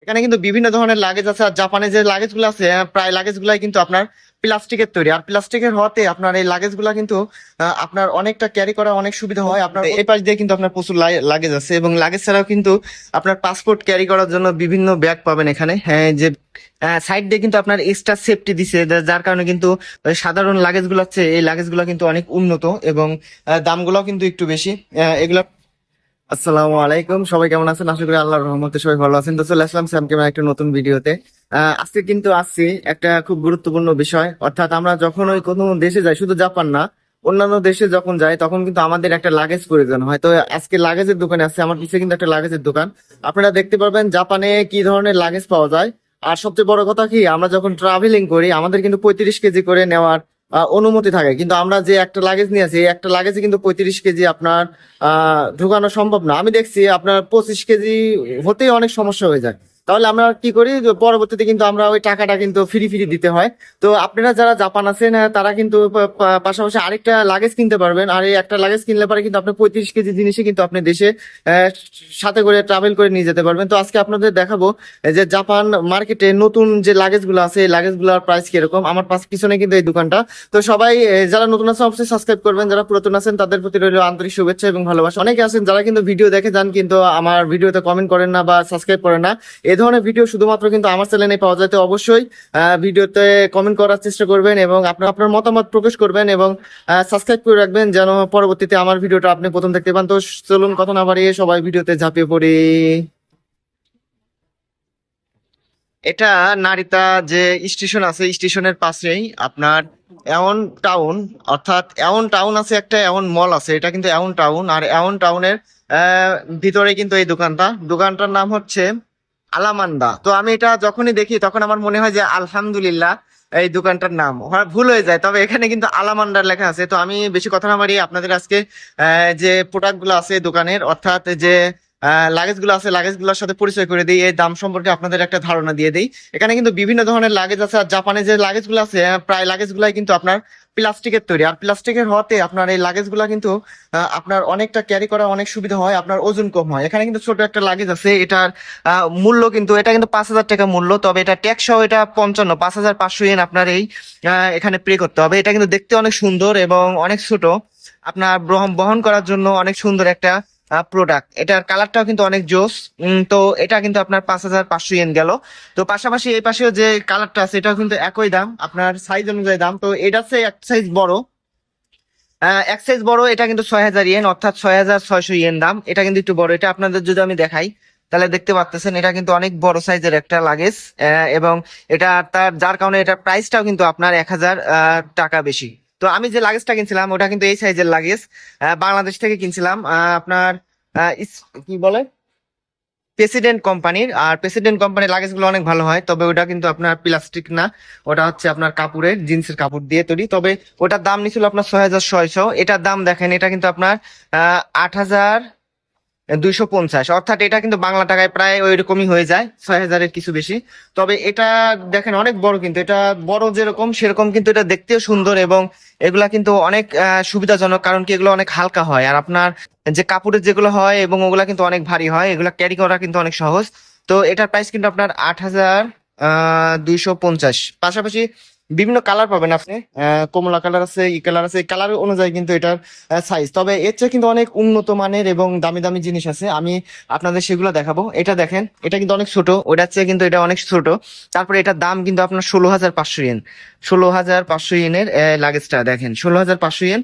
এখানে কিন্তু বিভিন্ন ধরনের লাগেজ আছে। আর জাপানে যে লাগেজ গুলো আছে প্রায় লাগেজ গুলাই কিন্তু আপনার প্লাস্টিকের তৈরি। আর প্লাস্টিকের হওয়াতে আপনার এই লাগেজ গুলা কিন্তু আপনার অনেকটা ক্যারি করা অনেক সুবিধা হয়। আপনার এই পাশ দিয়ে কিন্তু আপনার প্রচুর লাগেজ আছে, এবং লাগেজ ছাড়াও কিন্তু আপনার পাসপোর্ট ক্যারি করার জন্য বিভিন্ন ব্যাগ পাবেন এখানে। হ্যাঁ, যে সাইড দিয়ে কিন্তু আপনার এক্সট্রা সেফটি দিছে, যার কারণে কিন্তু সাধারণ লাগেজ গুলো হচ্ছে এই লাগেজ গুলো কিন্তু অনেক উন্নত, এবং দামগুলোও কিন্তু একটু বেশি। এগুলা আসসালামু আলাইকুম, সবাই কেমন আছেন? আশা করি আল্লাহর রহমতে সবাই ভালো আছেন। তো চলে আসলাম স্যাম কেমন একটা নতুন ভিডিওতে। আজকে কিন্তু আসছি একটা খুব গুরুত্বপূর্ণ বিষয়, অর্থাৎ আমরা যখন ওই কোনো দেশে যাই, শুধু জাপান না, অন্যান্য দেশে যখন যাই তখন কিন্তু আমাদের একটা লাগেজ প্রয়োজন হয়। তো আজকে লাগেজের দোকানে আছে, আমার পিছিয়ে কিন্তু একটা লাগেজের দোকান। আপনারা দেখতে পারবেন জাপানে কি ধরনের লাগেজ পাওয়া যায়। আর সবচেয়ে বড় কথা কি, আমরা যখন ট্রাভেলিং করি আমাদের কিন্তু 35 কেজি করে নেওয়ার অনুমতি থাকে, কিন্তু আমরা যে একটা লাগেজ নিয়ে আছি, এই একটা লাগেজে কিন্তু 35 কেজি আপনার ঢোকানো সম্ভব না। আমি দেখছি আপনার 25 কেজি হতেই অনেক সমস্যা হয়ে যায়। তাহলে আমরা কি করি, যে পরবর্তীতে কিন্তু আমরা ওই টাকাটা কিন্তু ফ্রি ফ্রি দিতে হয়। তো আপনারা যারা জাপান আছেন তারা কিন্তু পাশাপাশি আরেকটা লাগেজ কিনতে পারবেন। আর এই একটা লাগেজ কিনলে পরে কিন্তু আপনি 35 কেজি জিনিসই কিন্তু আপনি দেশে সাথে করে ট্রাভেল করে নিয়ে যেতে পারবেন। তো আজকে আপনাদের দেখাবো যে জাপান মার্কেটে নতুন যে লাগেজ গুলো আছে এই লাগেজ গুলোর প্রাইস কিরকম। আমার পিছনে কিন্তু এই দোকানটা। তো সবাই যারা নতুন আছেন অবশ্যই সাবস্ক্রাইব করবেন, যারা পুরাতন আছেন তাদের প্রতি রইল আন্তরিক শুভেচ্ছা এবং ভালোবাসা। অনেকে আছেন যারা কিন্তু ভিডিও দেখে যান কিন্তু আমার ভিডিওতে কমেন্ট করেন না বা সাবস্ক্রাইব করেন না। এই ধরনের ভিডিও শুধুমাত্র কিন্তু আমার চ্যানেলে পাওয়া যায়। তো অবশ্যই ভিডিওতে কমেন্ট করার চেষ্টা করবেন এবং আপনার আপনার মতামত প্রকাশ করবেন, এবং সাবস্ক্রাইব করে রাখবেন যেন পরবর্তীতে আমার ভিডিওটা আপনি প্রথম দেখতে পান। তো চলুন কথা না বাড়িয়ে সবাই ভিডিওতে ঝাঁপিয়ে পড়ি। এটা নারিতা যে স্টেশন আছে, স্টেশনের পাশেই আপনার এওন টাউন, অর্থাৎ এওন টাউন আছে, একটা এওন মল আছে, এটা কিন্তু এওন টাউন। আর এওন টাউনের ভিতরে কিন্তু এই দোকানটার নাম হচ্ছে আলামান্দা। তো আমি এটা যখনই দেখি তখন আমার মনে হয় যে আলহামদুলিল্লাহ এই দোকানটার নাম ভুল হয়ে যায়, তবে এখানে কিন্তু আলামান্ডার লেখা আছে। তো আমি বেশি কথা না বাড়িয়ে আপনাদের আজকে যে প্রোডাক্ট গুলো আছে দোকানের, অর্থাৎ যে লাগেজ গুলো আছে লাগেজ গুলোর সাথে পরিচয় করে দিই, এই দাম সম্পর্কে আপনাদের একটা ধারণা দিয়ে দিই। এখানে কিন্তু বিভিন্ন ধরনের লাগেজ আছে। আর জাপানে যে লাগেজ গুলো আছে প্রায় লাগেজ গুলাই কিন্তু আপনার প্লাস্টিকের তৈরি। আর প্লাস্টিকের হওয়াতে আপনার এই লাগেজ গুলা কিন্তু আপনার অনেকটা ক্যারি করা অনেক সুবিধা হয়, আপনার ওজন কম হয়। এখানে কিন্তু ছোট একটা লাগেজ আছে, এটার মূল্য কিন্তু এটা কিন্তু 5,000 টাকা মূল্য, তবে এটা ট্যাক্স সহ এটা 5,500 ইয়েন আপনার এই এখানে পে করতে হবে। এটা কিন্তু দেখতে অনেক সুন্দর এবং অনেক ছোট, আপনার বহন করার জন্য অনেক সুন্দর একটা প্রোডাক্ট। এটার কালারটাও কিন্তু অনেক জোস। তো এটা কিন্তু আপনার 5,500 ইয়েন গেল। তো পাশাপাশি এই পাশেও যে কালারটা আছে এটাও কিন্তু একই দাম, আপনার সাইজ অনুযায়ী দাম। তো এটা হচ্ছে এক সাইজ বড়, এক সাইজ বড়, এটা কিন্তু 6,000 ইয়েন, অর্থাৎ 6,600 ইয়েন দাম। এটা কিন্তু একটু বড়, এটা আপনাদের যদি আমি দেখাই তাহলে দেখতে পাচ্ছেন এটা কিন্তু অনেক বড় সাইজের একটা লাগেজ। এবং এটা তার যার কারণে এটার প্রাইসটাও কিন্তু আপনার 1,000 টাকা বেশি। তো আমি যে লাগেজটা কিনছিলাম ওটা কিন্তু এই সাইজের লাগেজ, বাংলাদেশ থেকে কিনছিলাম। আপনার কি বলে প্রেসিডেন্ট কোম্পানির। আর প্রেসিডেন্ট কোম্পানির লাগেজ গুলো অনেক ভালো হয়, তবে ওটা কিন্তু আপনার প্লাস্টিক না, ওটা হচ্ছে আপনার কাপড়ের, জিন্সের কাপড় দিয়ে তৈরি। তবে ওটার দাম নিছিল আপনার 6,600। এটার দাম দেখেন, এটা কিন্তু আপনার 8,250, অর্থাৎ এটা কিন্তু বাংলা টাকায় প্রায় ওই রকমই হয়ে যায়, 6,000-এর কিছু বেশি। তবে এটা দেখেন অনেক বড়, কিন্তু এটা বড় যেরকম সেরকম কিন্তু এটা দেখতেও সুন্দর, এবং এগুলা কিন্তু অনেক সুবিধাজনক, কারণ কি এগুলো অনেক হালকা হয়। আর আপনার যে কাপড়ের যেগুলো হয় এবং ওগুলা কিন্তু অনেক ভারী হয়, এগুলা ক্যারি করা কিন্তু অনেক সহজ। তো এটার প্রাইস কিন্তু আপনার 8,250। পাশাপাশি বিভিন্ন কালার পাবেন আপনি, কমলা কালার আছে, ই কালার আছে, কালার অনুযায়ী কিন্তু এটার সাইজ। তবে এর চেয়ে কিন্তু অনেক উন্নত মানের এবং দামি দামি জিনিস আছে, আমি আপনাদের সেগুলো দেখাবো। এটা দেখেন, এটা কিন্তু অনেক ছোট, ওটার চেয়ে কিন্তু এটা অনেক ছোট। তারপরে এটার দাম কিন্তু আপনার 16,500 ইয়েন। 16,500 ইয়েনের লাগেজটা দেখেন, 16,500 ইয়েন।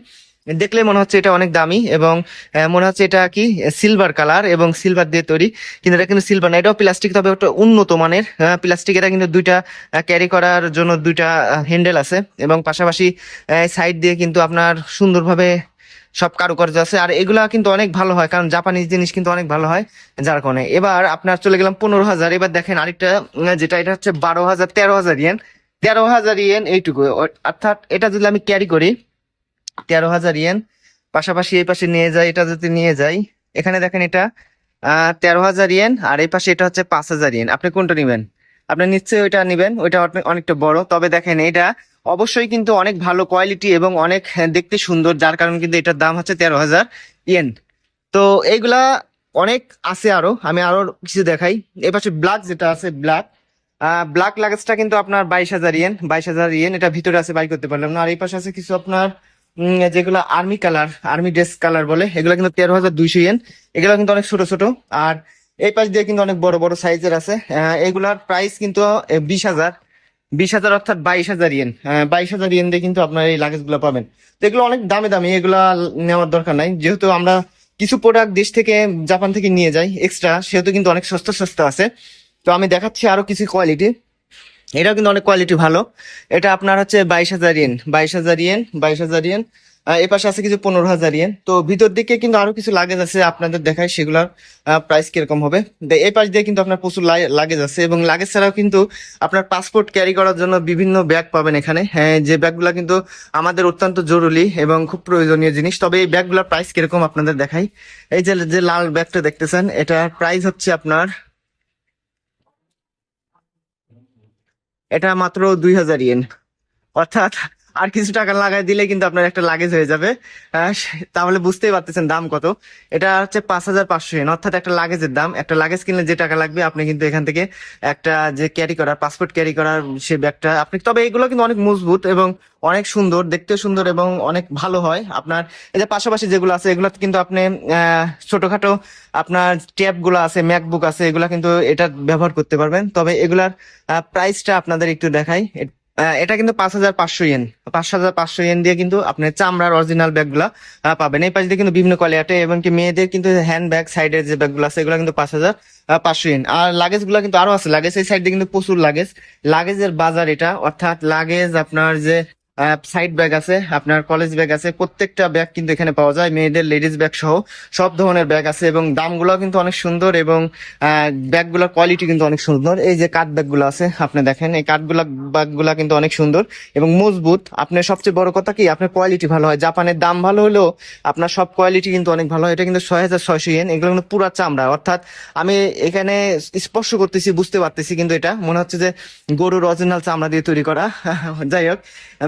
দেখলে মনে হচ্ছে এটা অনেক দামি, এবং মনে হচ্ছে এটা কি সিলভার কালার এবং সিলভার দিয়ে তৈরি, কিন্তু এটা কিন্তু সিলভার না, এটাও প্লাস্টিক, তবে ওটা উন্নত মানের প্লাস্টিক। এটা কিন্তু দুইটা ক্যারি করার জন্য দুইটা হ্যান্ডেল আছে, এবং পাশাপাশি সাইড দিয়ে কিন্তু আপনার সুন্দরভাবে সব কারুকার্য আছে। আর এগুলা কিন্তু অনেক ভালো হয়, কারণ জাপানিজ জিনিস কিন্তু অনেক ভালো হয়, যার কারণে। এবার আপনার চলে গেলাম 15,000। এবার দেখেন আরেকটা যেটা, এটা হচ্ছে 12,000, 13,000 ইয়েন। 13,000 ইয়েন এইটুকু, অর্থাৎ এটা যদি আমি ক্যারি করি 13,000 ইয়েন। পাশাপাশি এই পাশে নিয়ে যাই, এটা যদি নিয়ে যাই, এখানে দেখেন এটা 13,000 ইয়েন, আর এই পাশে এটা হচ্ছে 5,000 ইয়েন। আপনি কোনটা নিবেন? আপনি নিশ্চয়ই ওইটা নিবেন, ওইটা অনেকটা বড়। তবে দেখেন এটা অবশ্যই কিন্তু অনেক ভালো কোয়ালিটি এবং অনেক দেখতে সুন্দর, যার কারণে কিন্তু এটার দাম হচ্ছে 13,000 ইয়েন। তো এইগুলা অনেক আছে আরো, আমি আরো কিছু দেখাই। এই পাশে ব্ল্যাক যেটা আছে, ব্ল্যাক লাগেজটা কিন্তু আপনার 22,000 ইয়েন, 22,000 ইয়েন। এটা ভিতরে আছে, বাই করতে পারলাম না। আর এই পাশে আছে কিছু আপনার যেগুলো army colour, army dress colour বলে, এগুলো কিন্তু 13,200 ইয়েন। এগুলো কিন্তু অনেক ছোট ছোট। আর এই পাশ দিয়ে কিন্তু অনেক বড় বড় সাইজের আছে। এগুলার প্রাইস কিন্তু 20,000, 20,000 অর্থাৎ 22,000 ইয়েন। 22,000 ইয়েন দিয়ে কিন্তু আপনার এই লাগেজ গুলো পাবেন। তো এগুলো অনেক দামি দামি, এগুলা নেওয়ার দরকার নাই। যেহেতু আমরা কিছু প্রোডাক্ট দেশ থেকে, জাপান থেকে নিয়ে যাই এক্সট্রা, সেহেতু কিন্তু অনেক সস্তা সস্তা আছে। তো আমি দেখাচ্ছি আরো কিছু কোয়ালিটি। এটাও কিন্তু অনেক কোয়ালিটি ভালো। এটা আপনার হচ্ছে 22,000 ইয়েন, 22,000 ইয়েন, 22,000 ইয়েন। এ পাশে আছে কিছু 15,000 ইয়েন। তো ভিতর দিকে কিন্তু আরো কিছু লাগেজ আছে, আপনাদের দেখাই সেগুলোর প্রাইস কিরকম হবে। এই পাশ দিয়ে কিন্তু আপনার প্রচুর লাগেজ আছে, এবং লাগেজ ছাড়াও কিন্তু আপনার পাসপোর্ট ক্যারি করার জন্য বিভিন্ন ব্যাগ পাবেন এখানে। হ্যাঁ, যে ব্যাগগুলো কিন্তু আমাদের অত্যন্ত জরুরি এবং খুব প্রয়োজনীয় জিনিস। তবে এই ব্যাগগুলোর প্রাইস কিরকম আপনাদের দেখাই। এই যে যে লাল ব্যাগটা দেখতেছেন, এটার প্রাইস হচ্ছে আপনার, এটা মাত্র 2,000 ইয়েন। অর্থাৎ আর কিছু টাকা লাগাই দিলে কিন্তু আপনার একটা লাগেজ হয়ে যাবে। তাহলে বুঝতেই পারতেছেন দাম কত। এটা হচ্ছে 5,500 ইয়েন, অর্থাৎ একটা লাগেজের দাম। একটা লাগেজ কিনলে যে টাকা লাগবে, আপনি কিন্তু এখান থেকে একটা যে ক্যারি করার, পাসপোর্ট ক্যারি করার সে ব্যাগটা আপনি, তবে এগুলো কিন্তু অনেক মজবুত এবং অনেক সুন্দর, দেখতে সুন্দর এবং অনেক ভালো হয় আপনার। এই যে পাশাপাশি যেগুলো আছে, এগুলো কিন্তু আপনি ছোটখাটো আপনার ট্যাব গুলো আছে, ম্যাকবুক আছে, এগুলা কিন্তু এটা ব্যবহার করতে পারবেন। তবে এগুলার প্রাইসটা আপনাদের একটু দেখাই। এটা কিন্তু 5,500 ইয়েন, 5,500 ইয়েন দিয়ে কিন্তু আপনি চামড়ার অরিজিনাল ব্যাগ গুলা পাবেন। এই পাশে দিয়ে কিন্তু বিভিন্ন কোয়ালিটি, এবং কি মেয়েদের কিন্তু হ্যান্ড ব্যাগ সাইডের যে ব্যাগ গুলো আছে, এগুলো কিন্তু 5,500 ইয়েন। আর লাগেজ গুলা কিন্তু আরো আছে, লাগেজ এই সাইড দিয়ে কিন্তু প্রচুর লাগেজ, লাগেজের বাজার এটা। অর্থাৎ লাগেজ আপনার যে সাইড ব্যাগ আছে, আপনার কলেজ ব্যাগ আছে, প্রত্যেকটা ব্যাগ কিন্তু এখানে পাওয়া যায়, মেয়েদের লেডিস ব্যাগ সহ সব ধরনের ব্যাগ আছে, এবং দামগুলো কিন্তু অনেক সুন্দর, এবং ব্যাগগুলোর কোয়ালিটি কিন্তু অনেক সুন্দর। এই যে কাঠ ব্যাগগুলো আছে, আপনি দেখেন, এই কাঠগুলা ব্যাগগুলা কিন্তু অনেক সুন্দর এবং মজবুত। আপনার সবচেয়ে বড় কথা কি, আপনার কোয়ালিটি ভালো হয়। জাপানের দাম ভালো হলেও আপনার সব কোয়ালিটি কিন্তু অনেক ভালো হয়। এটা কিন্তু 6,600 ইয়েন। এগুলো কিন্তু পুরা চামড়া, অর্থাৎ আমি এখানে স্পর্শ করতেছি, বুঝতে পারতেছি, কিন্তু এটা মনে হচ্ছে যে গরুর অরিজিনাল চামড়া দিয়ে তৈরি করা। যাই হোক,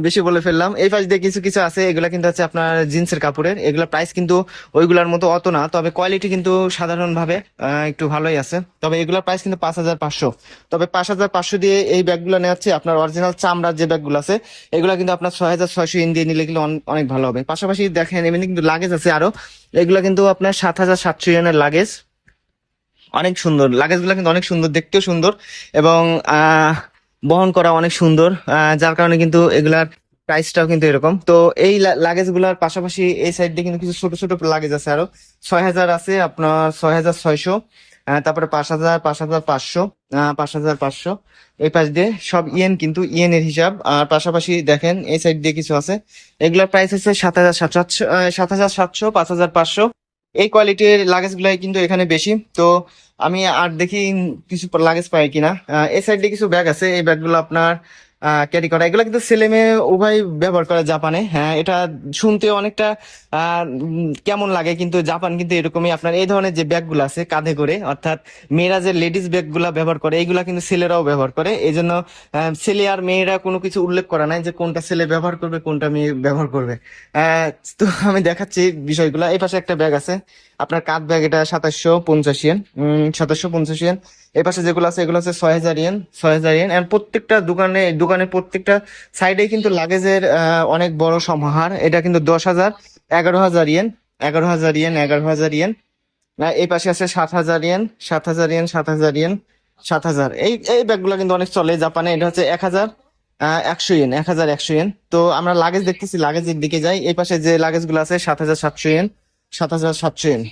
বেশি বলে ফেললাম। এই পাশ দিয়ে কিছু কিছু আছে, এগুলা কিন্তু আছে আপনার জিন্সের কাপড়ের। এগুলা প্রাইস কিন্তু ওইগুলার মতো অত না, তবে কোয়ালিটি কিন্তু সাধারণভাবে একটু ভালোই আছে। তবে এগুলার প্রাইস কিন্তু 5,500। তবে 5,500 দিয়ে এই ব্যাগগুলো নেওয়া হচ্ছে আপনার অরিজিনাল চামড়ার যে ব্যাগগুলো আছে, এগুলা কিন্তু আপনার 6,600 ইন দিয়ে নিলে কিন্তু অনেক ভালো হবে। পাশাপাশি দেখেন, এমনি কিন্তু লাগেজ আছে আরো, এগুলা কিন্তু আপনার 7,700 ইয়েনের লাগেজ। অনেক সুন্দর লাগেজগুলো, কিন্তু অনেক সুন্দর, দেখতেও সুন্দর, এবং বহন করা অনেক সুন্দর। যার কারণে কিন্তু এগুলার প্রাইসটাও কিন্তু এরকম। তো এই লাগেজ গুলার পাশাপাশি এই সাইড দিয়ে কিন্তু কিছু ছোট ছোট লাগেজ আছে আরো। 6,000 আছে আপনার, 6,600। তারপরে 5,000, 5,500, 5,500। এই পাশ দিয়ে সব ইয়েন, কিন্তু ইয়েনের হিসাব। আর পাশাপাশি দেখেন এই সাইড দিয়ে কিছু আছে, এগুলার প্রাইস হচ্ছে 7,700, 7,700, 5,500। এই কোয়ালিটির লাগেজ গুলাই কিন্তু এখানে বেশি। তো আমি আর দেখি কিছু লাগেজ পাই কিনা। এই সাইডে কিছু ব্যাগ আছে, এই ব্যাগগুলো আপনার ক্যারি করা, এগুলো কিন্তু ছেলে মেয়ে উভয় ব্যবহার করে জাপানে। হ্যাঁ, এটা শুনতে অনেকটা কেমন লাগে, কিন্তু জাপান কিন্তু এরকমই। আপনার এই ধরনের যে ব্যাগগুলো আছে কাঁধে করে, অর্থাৎ মেয়েরা যে লেডিস ব্যাগগুলা ব্যবহার করে, এইগুলা কিন্তু ছেলেরাও ব্যবহার করে। এই জন্য ছেলে আর মেয়েরা কোনো কিছু উল্লেখ করা নাই যে কোনটা ছেলে ব্যবহার করবে, কোনটা মেয়ে ব্যবহার করবে। আহ তো আমি দেখাচ্ছি বিষয়গুলা। এই পাশে একটা ব্যাগ আছে আপনার, কাঁধ ব্যাগ, এটা 750 ইয়েন, 750 ইয়েন। এই পাশে যেগুলো আছে, এগুলো হচ্ছে 6,000 ইয়েন, 6,000 ইয়েন। আর প্রত্যেকটা দোকানের প্রত্যেকটা সাইডে কিন্তু লাগেজের অনেক বড় সমাহার। এটা কিন্তু 10,000, 11,000 ইয়েন, 11,000 ইয়েন, 11,000 ইয়েন। এই পাশে আছে 7,000 ইয়েন, 7,000 ইয়েন, 7,000 ইয়েন, 7,000। এই এই ব্যাগগুলো কিন্তু অনেক চলে জাপানে। এটা হচ্ছে 1,100 ইয়েন, 1,100 ইয়েন। তো আমরা লাগেজ দেখতেছি, লাগেজের দিকে যাই। এই পাশে যে লাগেজ গুলো আছে, 7,700 ইয়েন, 7,700 ইয়েন।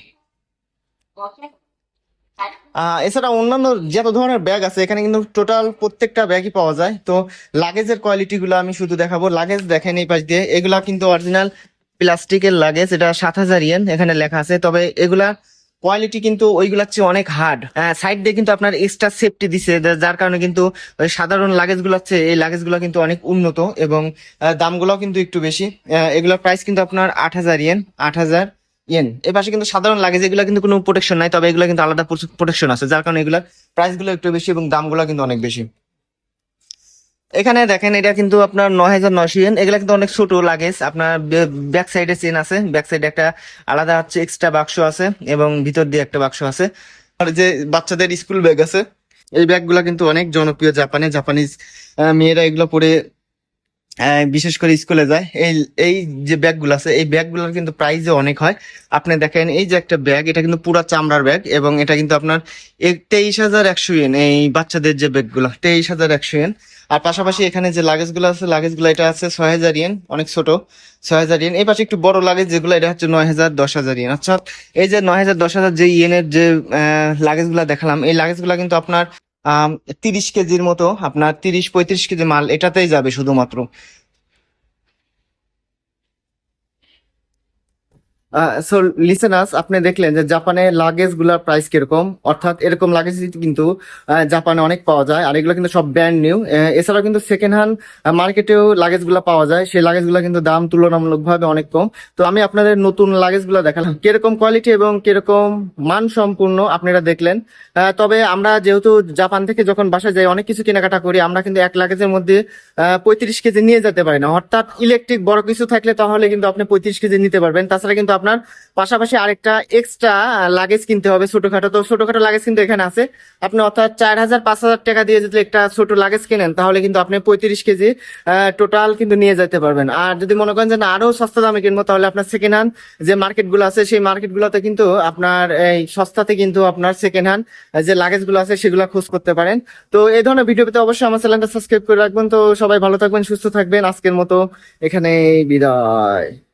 এছাড়া অন্যান্য যত ধরনের ব্যাগ আছে, এখানে কিন্তু টোটাল প্রত্যেকটা ব্যাগই পাওয়া যায়। তো লাগেজের কোয়ালিটি গুলো আমি শুধু দেখাবো। লাগেজ দেখেন এই পাশ দিয়ে, এগুলা কিন্তু অরিজিনাল প্লাস্টিকের লাগেজ। এটা 7,000 ইয়েন এখানে লেখা আছে। তবে এগুলা কোয়ালিটি কিন্তু ওইগুলার চেয়ে অনেক হার্ড। সাইড দিয়ে কিন্তু আপনার এক্সট্রা সেফটি দিছে, যার কারণে কিন্তু ওই সাধারণ লাগেজ গুলো হচ্ছে, এই লাগেজ গুলো কিন্তু অনেক উন্নত, এবং দামগুলোও কিন্তু একটু বেশি। এগুলোর প্রাইস কিন্তু আপনার 8,000 ইয়েন, 8,000 ইয়েন। এর পাশে কিন্তু সাধারণ লাগেজ, এগুলো কিন্তু কোনো প্রোটেকশন নাই, তবে এগুলো কিন্তু আলাদা প্রোটেকশন আছে, যার কারণে এগুলোর প্রাইস গুলো একটু বেশি এবং দামগুলো কিন্তু অনেক বেশি। এখানে দেখেন এটা কিন্তু আপনার 9,900 ইয়েন, এগুলা কিন্তু অনেক ছোট লাগেজ। আপনার ব্যাক সাইডে চেন আছে, ব্যাক সাইডে একটা আলাদা হচ্ছে এক্সট্রা বাক্স আছে এবং ভিতর দিয়ে একটা বাক্স আছে। আর যে বাচ্চাদের স্কুল ব্যাগ আছে, এই ব্যাগগুলা কিন্তু অনেক জনপ্রিয় জাপানিজ মেয়েরা এগুলো পরে বিশেষ করে স্কুলে যায়। এই এই যে ব্যাগগুলো আছে, এই ব্যাগগুলোর কিন্তু প্রাইসও অনেক হয়। আপনি দেখেন এই যে একটা ব্যাগ, এটা কিন্তু পুরা চামড়ার ব্যাগ এবং এটা কিন্তু আপনার 23,100 ইয়েন। এই বাচ্চাদের যে ব্যাগগুলো 23,100 ইয়েন। আর পাশাপাশি এখানে যে লাগেজগুলো আছে, লাগেজগুলো এটা আছে 6,000 ইয়েন, অনেক ছোট, 6,000 ইয়েন। এই পাশে একটু বড় লাগেজ যেগুলো, এটা হচ্ছে 9,000, 10,000 ইয়েন। আচ্ছা, এই যে 9,000, 10,000 যে ইয়েনের যে লাগেজগুলো দেখালাম, এই লাগেজগুলো কিন্তু আপনার 30 কেজির মতো, আপনার 30-35 কেজি মাল এটাতেই যাবে শুধুমাত্র। সো লিসেনার্স, আপনি দেখলেন যে জাপানে লাগেজ গুলার প্রাইস কিরকম, অর্থাৎ এরকম লাগেজ কিন্তু জাপানে অনেক পাওয়া যায়, আর এগুলো কিন্তু সব ব্র্যান্ড নিউ। এছাড়াও কিন্তু সেকেন্ড হ্যান্ড মার্কেটেও লাগেজ গুলা পাওয়া যায়, সেই লাগেজ গুলা কিন্তু দাম তুলনামূলকভাবে অনেক কম। তো আমি আপনাদের নতুন লাগেজ গুলা দেখালাম, কিরকম কোয়ালিটি এবং কিরকম মান সম্পূর্ণ আপনারা দেখলেন। তবে আমরা যেহেতু জাপান থেকে যখন বাসায় যাই অনেক কিছু কেনাকাটা করি, আমরা কিন্তু এক লাগেজের মধ্যে 35 কেজি নিয়ে যেতে পারি না। অর্থাৎ ইলেকট্রিক বড় কিছু থাকলে তাহলে কিন্তু আপনি 35 কেজি নিতে পারবেন। তাছাড়া কিন্তু আপনার পাশাপাশি আরেকটা এক্সট্রা লাগেজ কিনতে হবে ছোটখাটো। তো ছোটখাটো লাগেজ কিন্তু এখানে আছে। আপনি অর্থাৎ 4,000-5,000 টাকা দিয়ে যদি একটা ছোট লাগেজ কেনেন তাহলে কিন্তু আপনি 35 কেজি টোটাল কিন্তু নিয়ে যেতে পারবেন। আর যদি মনে করেন যে না আরো সস্তা দামে কিনবো, তাহলে আপনার সেকেন্ড হ্যান্ড যে মার্কেট গুলো আছে সেই মার্কেট গুলোতে কিন্তু আপনার এই সস্তাতে কিন্তু আপনার সেকেন্ড হ্যান্ড যে লাগেজ গুলো আছে সেগুলো খোঁজ করতে পারেন। তো এই ধরনের ভিডিও পেতে অবশ্যই আমার চ্যানেলটা সাবস্ক্রাইব করে রাখবেন। তো সবাই ভালো থাকবেন, সুস্থ থাকবেন। আজকের মতো এখানে বিদায়।